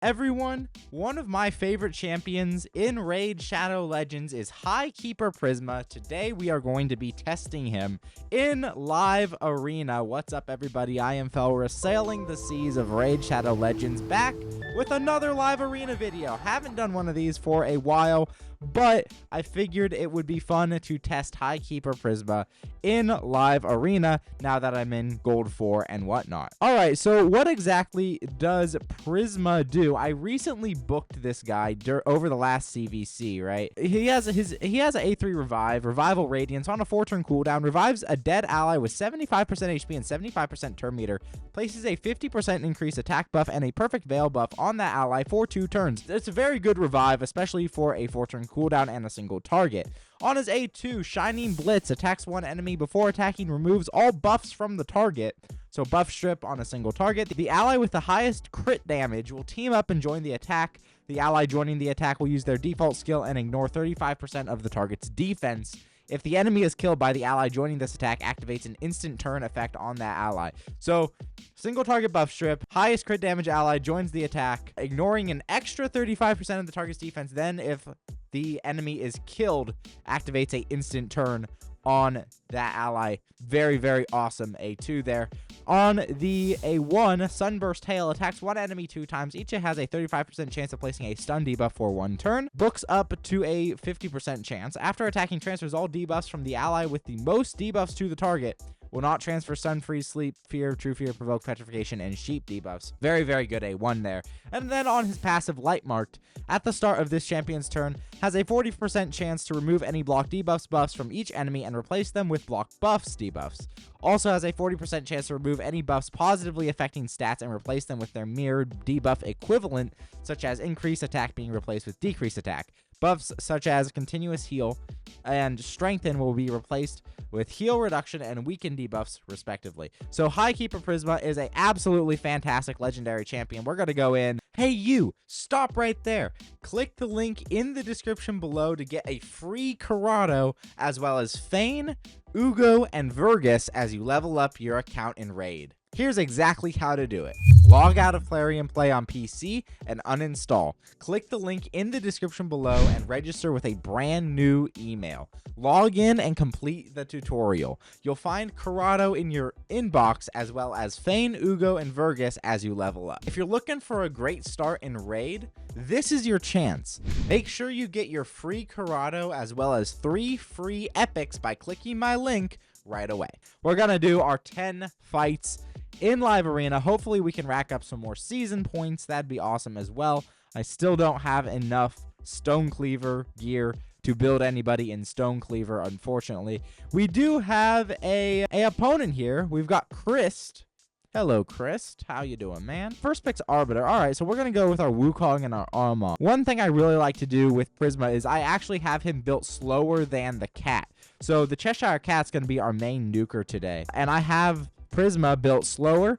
Everyone, one of my favorite champions in Raid Shadow Legends is High Keeper Prysma. Today we are going to be testing him in live arena. What's up, everybody? I am Felrus, sailing the seas of Raid Shadow Legends, back with another live arena video. Haven't done one of these for a while, but I figured it would be fun to test High Keeper Prysma in live arena now that I'm in Gold 4 and whatnot. Alright, so what exactly does Prysma do? I recently booked this guy over the last CVC, right? He has an A3 Revival Radiance on a 4-turn cooldown, revives a dead ally with 75% HP and 75% turn meter, places a 50% increased attack buff and a perfect veil buff on that ally for 2 turns. It's a very good revive, especially for a 4-turn cooldown and a single target. On his A2, Shining Blitz attacks one enemy before attacking, removes all buffs from the target. So buff strip on a single target. The ally with the highest crit damage will team up and join the attack. The ally joining the attack will use their default skill and ignore 35% of the target's defense. If the enemy is killed by the ally joining this attack, activates an instant turn effect on that ally. So, single target buff strip, highest crit damage ally joins the attack, ignoring an extra 35% of the target's defense. Then, if the enemy is killed, activates a instant turn on that ally. Very, very awesome A2 there. On the A1, Sunburst Hail attacks one enemy 2 times. Each has a 35% chance of placing a stun debuff for 1 turn. Books up to a 50% chance. After attacking, transfers all debuffs from the ally with the most debuffs to the target. Will not transfer Stun, Freeze, Sleep, Fear, True Fear, Provoke, Petrification, and Sheep debuffs. Very, very good A1 there. And then on his passive, Light Marked, at the start of this champion's turn, has a 40% chance to remove any block debuffs buffs from each enemy and replace them with block buffs debuffs. Also has a 40% chance to remove any buffs positively affecting stats and replace them with their mirrored debuff equivalent, such as increased attack being replaced with decreased attack. Buffs such as continuous heal and strengthen will be replaced with heal reduction and weaken debuffs respectively. So High Keeper Prysma is a absolutely fantastic legendary champion. We're going to go in. Hey, you, stop right there. Click the link in the description below to get a free Corrado as well as Fane, Ugo, and Vergus as you level up your account in Raid. Here's exactly how to do it. Log out of Clarion Play on PC and uninstall. Click the link in the description below and register with a brand new email. Log in and complete the tutorial. You'll find Corrado in your inbox as well as Fane, Ugo, and Vergus as you level up. If you're looking for a great start in Raid, this is your chance. Make sure you get your free Corrado as well as 3 free epics by clicking my link right away. We're gonna do our 10 fights in live arena. Hopefully we can rack up some more season points. That'd be awesome as well. I still don't have enough Stone Cleaver gear to build anybody in Stone Cleaver, unfortunately. We do have a opponent here. We've got Christ. Hello, Christ. How you doing, man? First pick's Arbiter. All right, so we're going to go with our Wukong and our Armon. One thing I really like to do with Prysma is I actually have him built slower than the cat. So the Cheshire Cat's going to be our main nuker today. And I have Prysma built slower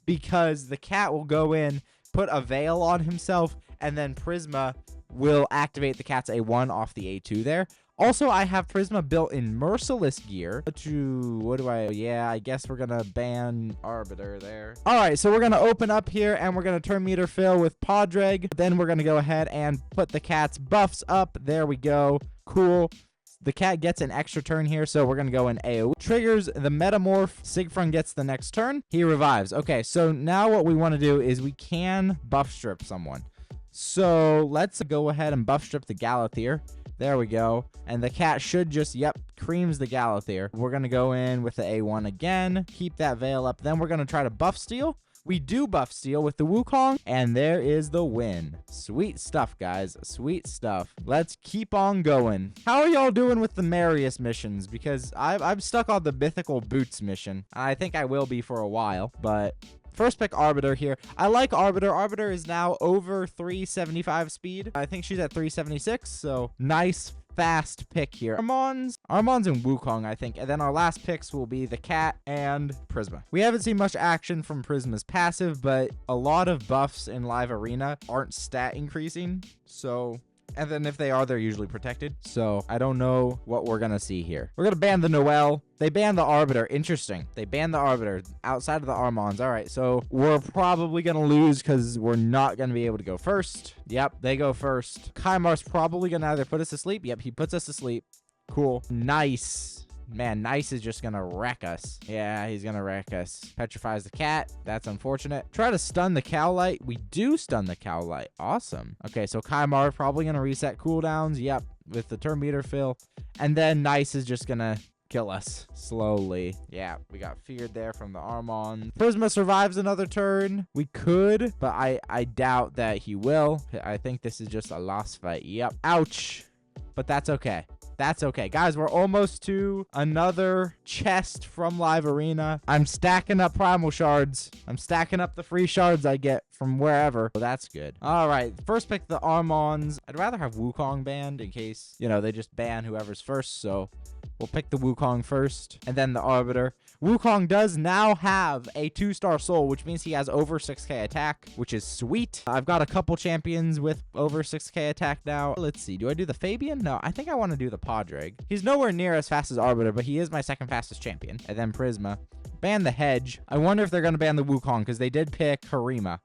because the cat will go in, put a veil on himself, and then Prysma will activate the cat's A1 off the A2 there. Also, I have Prysma built in Merciless gear. Yeah, I guess we're going to ban Arbiter there. All right, so we're going to open up here, and we're going to turn meter fill with Podreg. Then we're going to go ahead and put the cat's buffs up. There we go. Cool. The cat gets an extra turn here, so we're going to go in AoE. Triggers the Metamorph. Siegfried gets the next turn. He revives. Okay, so now what we want to do is we can buff strip someone. So let's go ahead and buff strip the Galathier. There we go. And the cat should just, creams the Galathier. We're going to go in with the A1 again. Keep that veil up. Then we're going to try to buff steal. We do buff steal with the Wukong, and there is the win. Sweet stuff, guys. Sweet stuff. Let's keep on going. How are y'all doing with the Marius missions? Because I'm stuck on the Mythical Boots mission. I think I will be for a while, but first pick Arbiter here. I like Arbiter. Arbiter is now over 375 speed. I think she's at 376, so nice fast pick here. Armon's and Wukong, I think. And then our last picks will be the cat and Prysma. We haven't seen much action from Prysma's passive, but a lot of buffs in live arena aren't stat increasing. So And then if they are, they're usually protected. So I don't know what we're going to see here. We're going to ban the Noelle. They banned the Arbiter. Interesting. They banned the Arbiter outside of the Armons. All right. So we're probably going to lose because we're not going to be able to go first. Yep. They go first. Kaimar's probably going to either put us to sleep. Yep. He puts us to sleep. Cool. Nice. Man, Nice is just gonna wreck us. Yeah, he's gonna wreck us. Petrifies the cat. That's unfortunate. Try to stun the Cowlight. We do stun the Cowlight. Awesome. Okay, so Kaimar probably gonna reset cooldowns. Yep, with the turn meter fill. And then Nice is just gonna kill us slowly. Yeah, we got feared there from the Armon. Prysma survives another turn. We could, but I doubt that he will. I think this is just a lost fight. Yep. Ouch. But that's okay. That's okay. Guys, we're almost to another chest from Live Arena. I'm stacking up primal shards. I'm stacking up the free shards I get from wherever. So that's good. All right. First pick the Armons. I'd rather have Wukong banned in case, you know, they just ban whoever's first. So we'll pick the Wukong first and then the Arbiter. Wukong does now have a 2-star soul, which means he has over 6k attack, which is sweet. I've got a couple champions with over 6k attack now. Let's see. Do I do the Fabian? No, I think I want to do the Podrick. He's nowhere near as fast as Arbiter, but he is my second fastest champion. And then Prysma. Ban the Hedge. I wonder if they're going to ban the Wukong because they did pick Harima.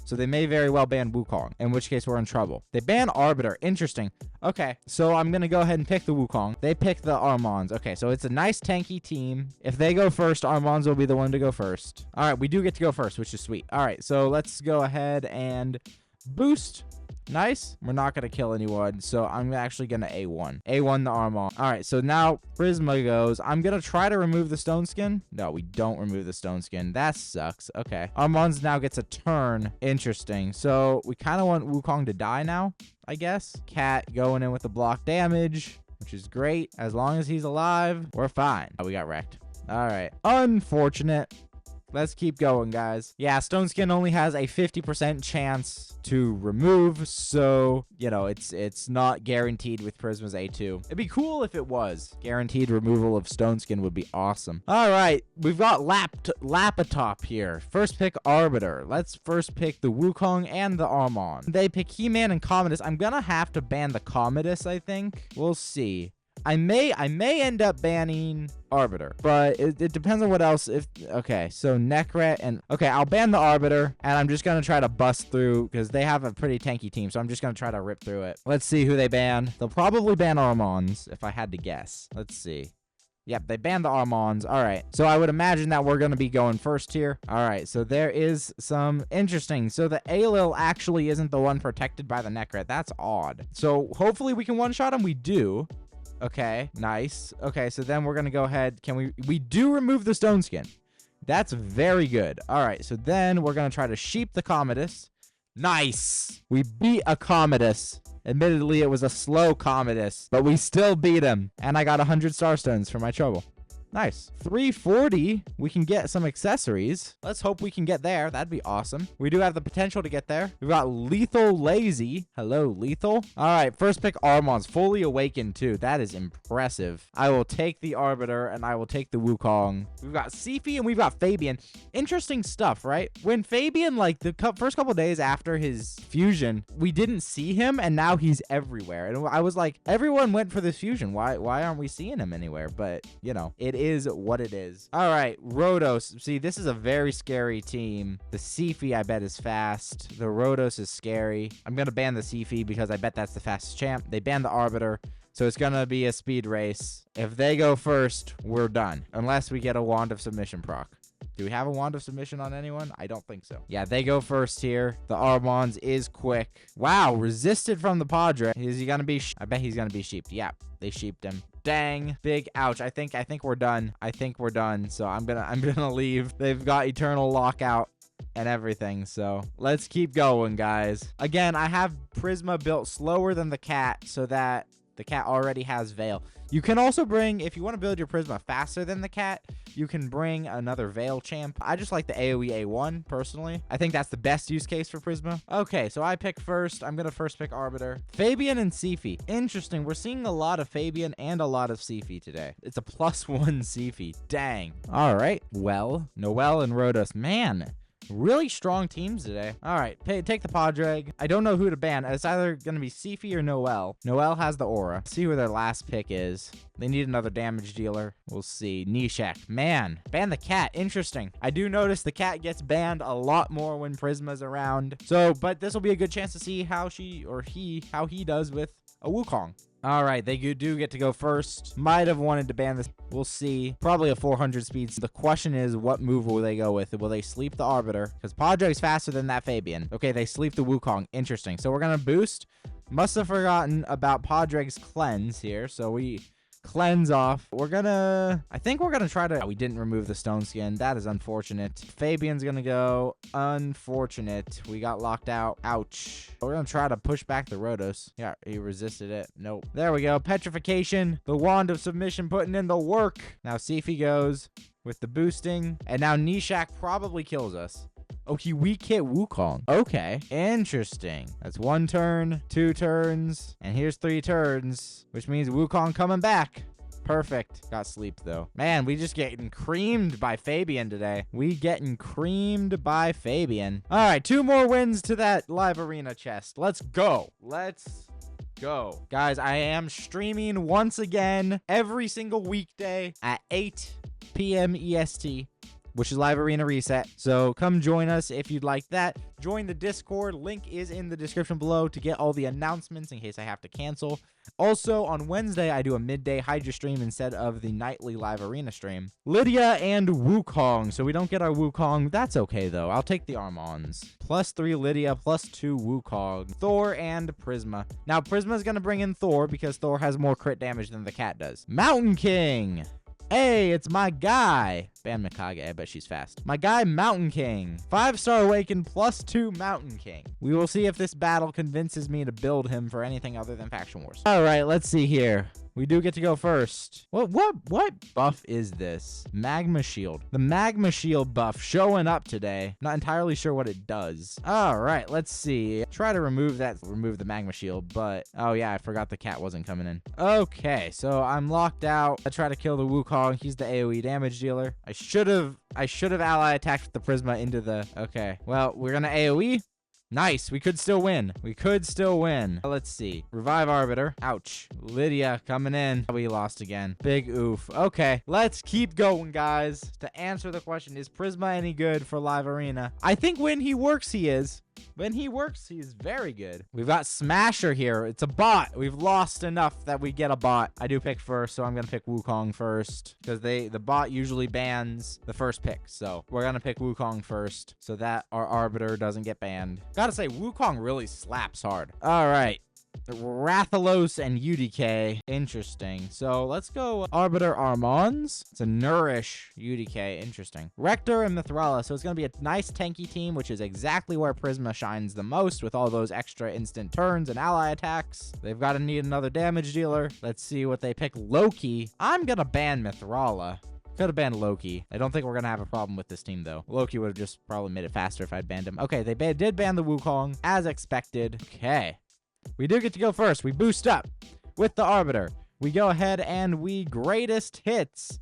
So they may very well ban Wukong, in which case we're in trouble. They ban Arbiter. Interesting. Okay, so I'm going to go ahead and pick the Wukong. They pick the Armons. Okay, so it's a nice tanky team. If they go first, Armons will be the one to go first. All right, we do get to go first, which is sweet. All right, so let's go ahead and boost. Nice. We're not going to kill anyone, so I'm actually going to A1. A1 the Armon. All right, so now Prysma goes. I'm going to try to remove the stone skin. No, we don't remove the stone skin. That sucks. Okay. Armon's now gets a turn. Interesting. So we kind of want Wukong to die now, I guess. Cat going in with the block damage, which is great. As long as he's alive, we're fine. Oh, we got wrecked. All right. Unfortunate. Let's keep going, guys. Yeah, Stone Skin only has a 50% chance to remove, so, you know, it's not guaranteed with Prysma's A2. It'd be cool if it was. Guaranteed removal of Stone Skin would be awesome. All right, we've got Lapatop here. First pick Arbiter. Let's first pick the Wukong and the Armon. They pick He-Man and Commodus. I'm gonna have to ban the Commodus, I think. We'll see. I may end up banning Arbiter, but it depends on what else. Okay, so Necret and okay, I'll ban the Arbiter, and I'm just gonna try to bust through because they have a pretty tanky team, so I'm just gonna try to rip through it. Let's see who they ban. They'll probably ban Armons if I had to guess. Let's see. Yep, they banned the Armons. All right, so I would imagine that we're going to be going first here. All right, so there is some interesting. So the Aelil actually isn't the one protected by the Necret. That's odd. So hopefully we can one-shot him. We do. Okay, nice. Okay, so then we're going to go ahead. We do remove the stone skin. That's very good. All right, so then we're going to try to sheep the Commodus. Nice. We beat a Commodus. Admittedly, it was a slow Commodus, but we still beat him. And I got 100 Starstones for my trouble. Nice. 340. We can get some accessories. Let's hope we can get there. That'd be awesome. We do have the potential to get there. We've got Lethal Lazy. Hello, Lethal. All right, first pick Armon's fully awakened too. That is impressive. I will take the Arbiter and I will take the Wukong. We've got Sifi and we've got Fabian. Interesting stuff, right? When Fabian, like the first couple days after his fusion, we didn't see him and now he's everywhere. And I was like, everyone went for this fusion. Why aren't we seeing him anywhere? But, you know, it is what it is. All right, Rhodos. See, this is a very scary team. The Sifi, I bet, is fast. The Rhodos is scary. I'm going to ban the Sifi because I bet that's the fastest champ. They banned the Arbiter, so it's going to be a speed race. If they go first, we're done. Unless we get a Wand of Submission proc. Do we have a Wand of Submission on anyone? I don't think so. Yeah, they go first here. The Armons is quick. Wow, resisted from the Padre. Is he going to be... I bet he's going to be sheeped. Yeah, they sheeped him. Dang. Big ouch. I think we're done. I think we're done. So I'm gonna leave. They've got eternal lockout and everything. So let's keep going, guys. Again, I have Prysma built slower than the cat so that the cat already has Veil. You can also bring, if you want to build your Prysma faster than the cat, you can bring another Veil champ. I just like the AoE A1, personally. I think that's the best use case for Prysma. Okay, so I pick first. I'm going to first pick Arbiter. Fabian and Sifi. Interesting. We're seeing a lot of Fabian and a lot of Sifi today. It's a +1 Sifi. Dang. All right. Well, Noelle and Rhodos. Man, Really strong teams today. All right, take the Podreg. I don't know who to ban. It's either going to be Sifi or Noelle. Noelle has the aura. See who their last pick is. They need another damage dealer. We'll see. Nishek. Man, ban the cat. Interesting. I do notice the cat gets banned a lot more when Prysma's around. So, but this will be a good chance to see how he does with a Wukong. All right, they do get to go first. Might have wanted to ban this. We'll see. Probably a 400 speeds. The question is, what move will they go with? Will they sleep the Arbiter? Because Podreg's faster than that Fabian. Okay, they sleep the Wukong. Interesting. So we're going to boost. Must have forgotten about Podreg's cleanse here. So we cleanse off. I think we're gonna try to. We didn't remove the stone skin. That is unfortunate. Fabian's gonna go. Unfortunate. We got locked out. Ouch. We're gonna try to push back the Rotos. Yeah, he resisted it. Nope. There we go. Petrification. The wand of submission putting in the work. Now Sifi goes with the boosting, and now Nishak probably kills us. Oh, he weak hit Wukong. Okay. Interesting. That's 1 turn, 2 turns, and here's 3 turns, which means Wukong coming back. Perfect. Got sleep, though. Man, we just getting creamed by Fabian today. We getting creamed by Fabian. All right, 2 more wins to that live arena chest. Let's go. Let's go. Guys, I am streaming once again every single weekday at 8 p.m. EST. Which is Live Arena Reset. So come join us if you'd like that. Join the Discord. Link is in the description below to get all the announcements in case I have to cancel. Also, on Wednesday, I do a midday Hydra stream instead of the nightly Live Arena stream. Lydia and Wukong. So we don't get our Wukong. That's okay, though. I'll take the Armons. +3 Lydia, +2 Wukong. Thor and Prysma. Now, Prysma's going to bring in Thor because Thor has more crit damage than the cat does. Mountain King. Hey, it's my guy. Ban Mikage, I bet she's fast. My guy, Mountain King. 5-star Awaken +2 Mountain King. We will see if this battle convinces me to build him for anything other than Faction Wars. All right, let's see here. We do get to go first. What buff is this? Magma Shield. The Magma Shield buff showing up today. Not entirely sure what it does. All right, let's see. Try to remove the Magma Shield, but oh yeah, I forgot the cat wasn't coming in. Okay, so I'm locked out. I try to kill the Wukong. He's the AoE damage dealer. I should have ally attacked with the Prysma into the. Okay, well, we're gonna AoE. Nice. We could still win. We could still win. Let's see. Revive Arbiter. Ouch. Lydia coming in. We lost again. Big oof. Okay. Let's keep going, guys. To answer the question, is Prysma any good for Live Arena? I think when he works, he is. When he works, he's very good. We've got Smasher here. It's a bot. We've lost enough that we get a bot. I do pick first, so I'm going to pick Wukong first because the bot usually bans the first pick. So we're going to pick Wukong first so that our Arbiter doesn't get banned. Gotta say, Wukong really slaps hard. All right. Rathalos and UDK. Interesting. So let's go Arbiter Armons. It's a Nourish UDK. Interesting. Rector and Mithrala. So it's going to be a nice tanky team, which is exactly where Prysma shines the most with all those extra instant turns and ally attacks. They've got to need another damage dealer. Let's see what they pick. Loki. I'm going to ban Mithrala. Could have banned Loki. I don't think we're going to have a problem with this team, though. Loki would have just probably made it faster if I'd banned him. Okay, they did ban the Wukong, as expected. Okay. We do get to go first. We boost up with the Arbiter. We go ahead and we greatest hits.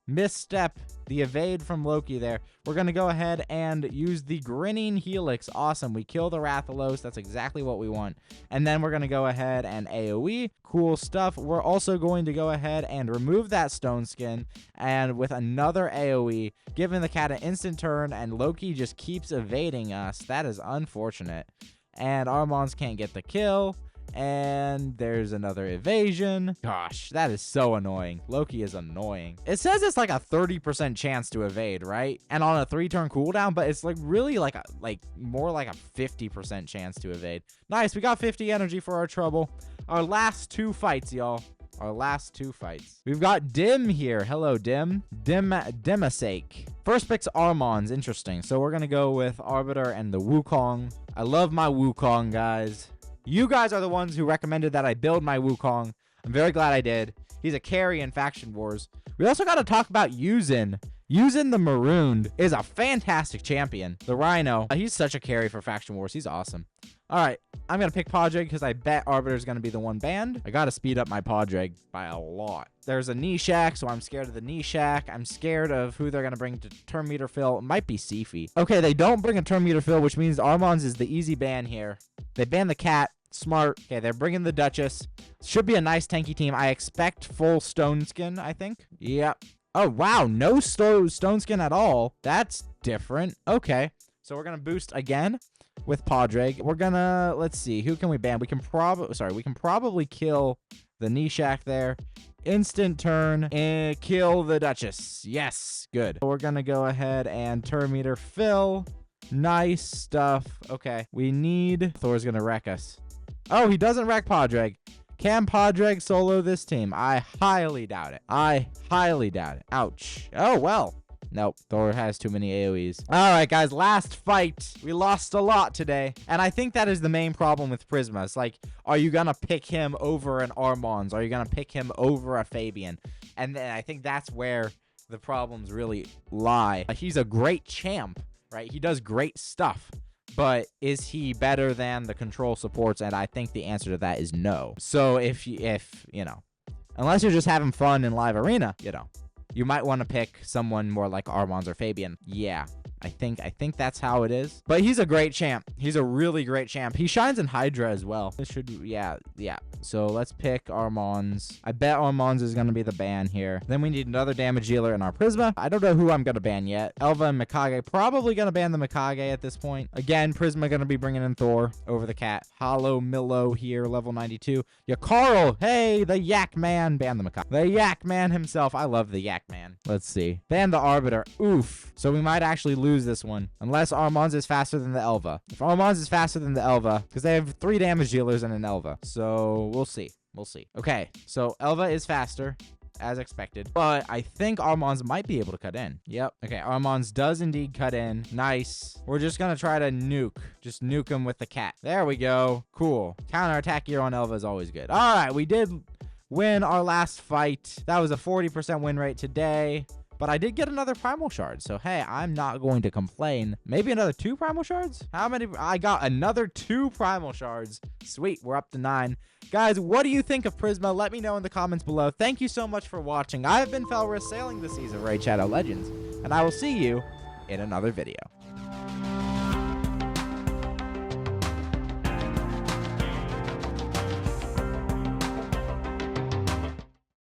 Misstep the evade from Loki there. We're going to go ahead and use the Grinning Helix. Awesome. We kill the Rathalos. That's exactly what we want. And then we're going to go ahead and AoE. Cool stuff. We're also going to go ahead and remove that stone skin. And with another AoE, giving the cat an instant turn, and Loki just keeps evading us. That is unfortunate. And Armons can't get the kill. And there's another evasion. Gosh, that is so annoying. Loki is annoying. It says it's like a 30% chance to evade, right? And on a 3-turn cooldown, but it's like really like more like a 50% chance to evade. Nice, we got 50 energy for our trouble. Our last 2 fights, y'all. Our last 2 fights. We've got Dim here. Hello, Dim. Demasake. First pick's Armons. Interesting. So we're going to go with Arbiter and the Wukong. I love my Wukong, guys. You guys are the ones who recommended that I build my Wukong. I'm very glad I did. He's a carry in Faction Wars. We also got to talk about Yuzin. Yuzin the Marooned is a fantastic champion. The Rhino. He's such a carry for Faction Wars. He's awesome. All right. I'm going to pick Podrick because I bet Arbiter's going to be the one banned. I got to speed up my Podrick by a lot. There's a Nishak, so I'm scared of the Nishak. I'm scared of who they're going to bring to turn meter fill. It might be Sifi. Okay, they don't bring a turn meter fill, which means Armons is the easy ban here. They ban the cat. Smart. Okay, they're bringing the Duchess. Should be a nice tanky team. I expect full Stone Skin, I think. Yep. Oh, wow. No Stone Skin at all. That's different. Okay. So we're going to boost again with Podrick. We're going to, let's see. Who can we ban? We can probably kill the Nishak there. Instant turn and kill the Duchess. Yes. Good. We're going to go ahead and turn meter fill. Nice stuff. Okay. We need... Thor's going to wreck us. Oh, he doesn't wreck Podrick. Can Podrick solo this team? I highly doubt it. I highly doubt it. Ouch. Oh, well. Nope. Thor has too many AoEs. All right, guys. Last fight. We lost a lot today. And I think that is the main problem with Prysma. It's like, are you going to pick him over an Armons? Are you going to pick him over a Fabian? And then I think that's where the problems really lie. He's a great champ, right? He does great stuff. But is he better than the control supports? And I think the answer to that is no. So if you know, unless you're just having fun in live arena, you know, you might want to pick someone more like Armons or Fabian. Yeah, I think that's how it is. But he's a great champ. He's a really great champ. He shines in Hydra as well. This should, yeah. So let's pick Armons. I bet Armons is going to be the ban here. Then we need another damage dealer in our Prysma. I don't know who I'm going to ban yet. Elva and Mikage. Probably going to ban the Mikage at this point. Again, Prysma going to be bringing in Thor over the cat. Hollow Milo here, level 92. Yeah, Carl. Hey, the Yak Man. Ban the Mikage. The Yak Man himself. I love the Yak Man. Let's see. Ban the Arbiter. Oof. So we might actually lose this one. Unless Armons is faster than the Elva. If Armons is faster than the Elva, because they have 3 damage dealers and an Elva. So we'll see. We'll see. Okay. So Elva is faster, as expected. But I think Armons might be able to cut in. Yep. Okay. Armons does indeed cut in. Nice. We're just going to try to nuke. Just nuke him with the cat. There we go. Cool. Counterattack here on Elva is always good. All right. We did win our last fight. That was a 40% win rate today. But I did get another Primal Shard. So, hey, I'm not going to complain. Maybe another 2 Primal Shards? How many? I got another 2 Primal Shards. Sweet. We're up to 9. Guys, what do you think of Prysma? Let me know in the comments below. Thank you so much for watching. I have been Felris, sailing the seas of Raid Shadow Legends. And I will see you in another video.